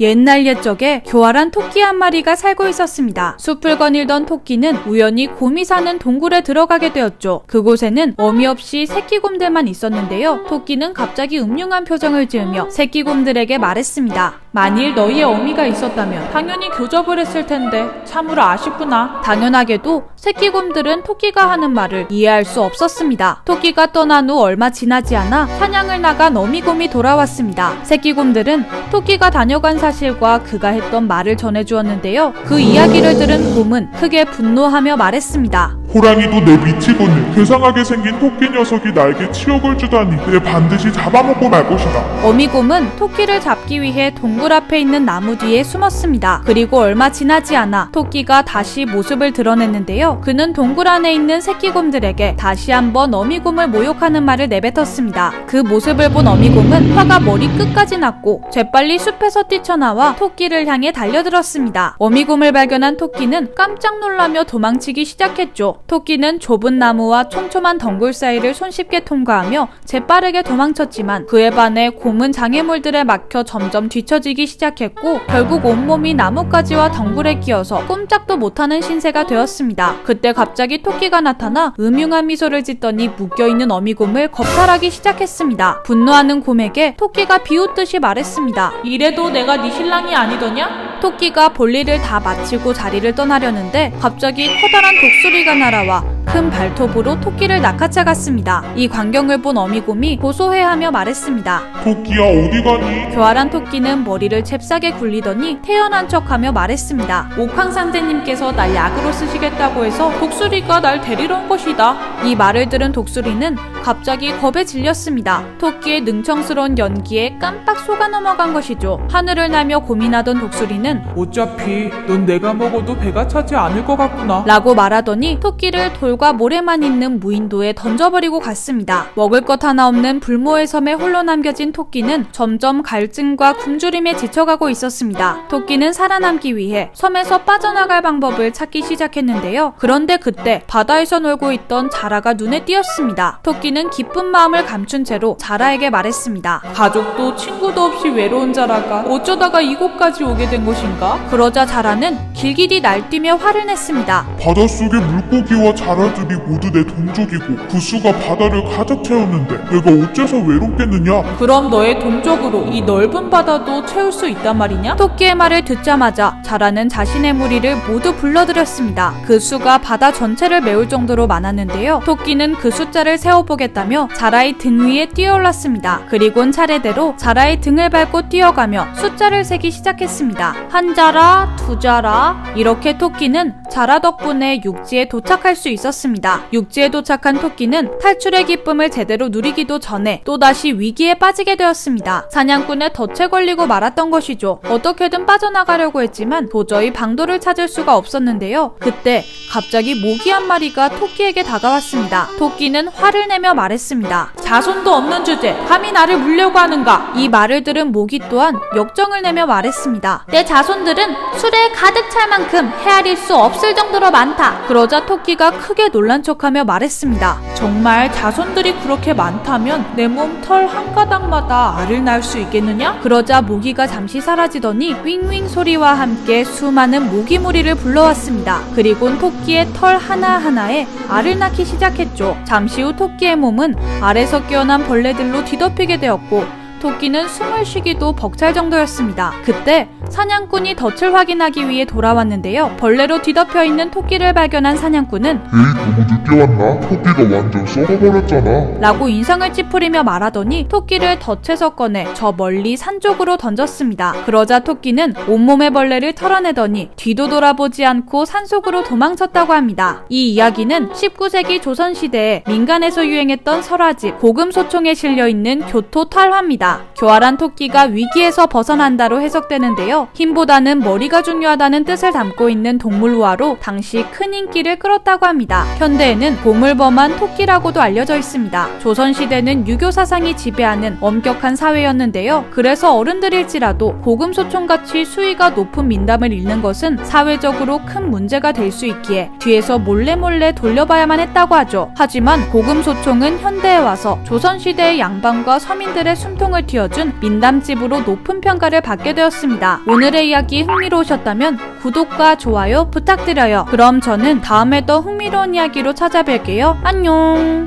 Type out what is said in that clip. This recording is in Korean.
옛날 옛적에 교활한 토끼 한 마리가 살고 있었습니다. 숲을 거닐던 토끼는 우연히 곰이 사는 동굴에 들어가게 되었죠. 그곳에는 어미 없이 새끼곰들만 있었는데요. 토끼는 갑자기 음흉한 표정을 지으며 새끼곰들에게 말했습니다. 만일 너희의 어미가 있었다면 당연히 교접을 했을 텐데 참으로 아쉽구나. 당연하게도 새끼곰들은 토끼가 하는 말을 이해할 수 없었습니다. 토끼가 떠난 후 얼마 지나지 않아 사냥을 나간 어미곰이 돌아왔습니다. 새끼곰들은 토끼가 다녀간 사실과 그가 했던 말을 전해주었는데요. 그 이야기를 들은 곰은 크게 분노하며 말했습니다. 호랑이도 내 미치고는 괴상하게 생긴 토끼 녀석이 나에게 치욕을 주다니 그래 반드시 잡아먹고 말 것이다. 어미곰은 토끼를 잡기 위해 동굴 앞에 있는 나무 뒤에 숨었습니다. 그리고 얼마 지나지 않아 토끼가 다시 모습을 드러냈는데요. 그는 동굴 안에 있는 새끼곰들에게 다시 한번 어미곰을 모욕하는 말을 내뱉었습니다. 그 모습을 본 어미곰은 화가 머리 끝까지 났고 재빨리 숲에서 뛰쳐나와 토끼를 향해 달려들었습니다. 어미곰을 발견한 토끼는 깜짝 놀라며 도망치기 시작했죠. 토끼는 좁은 나무와 촘촘한 덩굴 사이를 손쉽게 통과하며 재빠르게 도망쳤지만 그에 반해 곰은 장애물들에 막혀 점점 뒤처지기 시작했고 결국 온몸이 나뭇가지와 덩굴에 끼어서 꼼짝도 못하는 신세가 되었습니다. 그때 갑자기 토끼가 나타나 음흉한 미소를 짓더니 묶여있는 어미곰을 겁탈하기 시작했습니다. 분노하는 곰에게 토끼가 비웃듯이 말했습니다. 이래도 내가 네 신랑이 아니더냐? 토끼가 볼일을 다 마치고 자리를 떠나려는데 갑자기 커다란 독수리가 날아와 큰 발톱으로 토끼를 낚아채갔습니다. 이 광경을 본 어미곰이 고소해하며 말했습니다. 토끼야 어디 가니? 교활한 토끼는 머리를 잽싸게 굴리더니 태연한 척하며 말했습니다. 옥황상제님께서 날 약으로 쓰시겠다고 해서 독수리가 날 데리러 온 것이다. 이 말을 들은 독수리는 갑자기 겁에 질렸습니다. 토끼의 능청스러운 연기에 깜빡 속아 넘어간 것이죠. 하늘을 날며 고민하던 독수리는 어차피 넌 내가 먹어도 배가 차지 않을 것 같구나 라고 말하더니 토끼를 돌과 모래만 있는 무인도에 던져버리고 갔습니다. 먹을 것 하나 없는 불모의 섬에 홀로 남겨진 토끼는 점점 갈증과 굶주림에 지쳐가고 있었습니다. 토끼는 살아남기 위해 섬에서 빠져나갈 방법을 찾기 시작했는데요. 그런데 그때 바다에서 놀고 있던 자라가 눈에 띄었습니다. 토끼는 기쁜 마음을 감춘 채로 자라에게 말했습니다. 가족도 친구도 없이 외로운 자라가 어쩌다가 이곳까지 오게 된 것인가? 그러자 자라는 길길이 날뛰며 화를 냈습니다. 바닷속의 물고기와 자라들이 모두 내 동족이고 그 수가 바다를 가득 채웠는데 내가 어째서 외롭겠느냐? 그럼 너의 동족으로 이 넓은 바다도 채울 수 있단 말이냐? 토끼의 말을 듣자마자 자라는 자신의 무리를 모두 불러들였습니다. 그 수가 바다 전체를 메울 정도로 많았는데요. 토끼는 그 숫자를 세어보겠다며 자라의 등 위에 뛰어올랐습니다. 그리곤 차례대로 자라의 등을 밟고 뛰어가며 숫자를 세기 시작했습니다. 한 자라, 두 자라. 이렇게 토끼는 자라 덕분에 육지에 도착할 수 있었습니다. 육지에 도착한 토끼는 탈출의 기쁨을 제대로 누리기도 전에 또다시 위기에 빠지게 되었습니다. 사냥꾼의 덫에 걸리고 말았던 것이죠. 어떻게든 빠져나가려고 했지만 도저히 방도를 찾을 수가 없었는데요. 그때 갑자기 모기 한 마리가 토끼에게 다가왔습니다. 토끼는 화를 내며 말했습니다. 자손도 없는 주제 감히 나를 물려고 하는가? 이 말을 들은 모기 또한 역정을 내며 말했습니다. 내 자손들은 술에 가득 찰 만큼 헤아릴 수 없을 정도로 많다. 그러자 토끼가 크게 놀란 척하며 말했습니다. 정말 자손들이 그렇게 많다면 내 몸 털 한 가닥마다 알을 낳을 수 있겠느냐? 그러자 모기가 잠시 사라지더니 윙윙 소리와 함께 수많은 모기 무리를 불러왔습니다. 그리곤 토끼의 털 하나하나에 알을 낳기 시작했죠. 잠시 후 토끼의 몸은 알에서 깨어난 벌레들로 뒤덮이게 되었고 토끼는 숨을 쉬기도 벅찰 정도였습니다. 그때 사냥꾼이 덫을 확인하기 위해 돌아왔는데요. 벌레로 뒤덮여 있는 토끼를 발견한 사냥꾼은 너무 늦게 왔나? 토끼가 완전 썩어버렸잖아 라고 인상을 찌푸리며 말하더니 토끼를 덫에서 꺼내 저 멀리 산 쪽으로 던졌습니다. 그러자 토끼는 온몸의 벌레를 털어내더니 뒤도 돌아보지 않고 산속으로 도망쳤다고 합니다. 이 이야기는 19세기 조선시대에 민간에서 유행했던 설화지 고금소총에 실려있는 교토탈화입니다. 교활한 토끼가 위기에서 벗어난다로 해석되는데요. 힘보다는 머리가 중요하다는 뜻을 담고 있는 동물우화로 당시 큰 인기를 끌었다고 합니다. 현대에는 고물범한 토끼라고도 알려져 있습니다. 조선시대는 유교 사상이 지배하는 엄격한 사회였는데요. 그래서 어른들일지라도 고금소총같이 수위가 높은 민담을 읽는 것은 사회적으로 큰 문제가 될 수 있기에 뒤에서 몰래 돌려봐야만 했다고 하죠. 하지만 고금소총은 현대에 와서 조선시대의 양반과 서민들의 숨통을 쌍둥이를 틔워준 민담집으로 높은 평가를 받게 되었습니다. 오늘의 이야기 흥미로우셨다면 구독과 좋아요 부탁드려요. 그럼 저는 다음에 더 흥미로운 이야기로 찾아뵐게요. 안녕.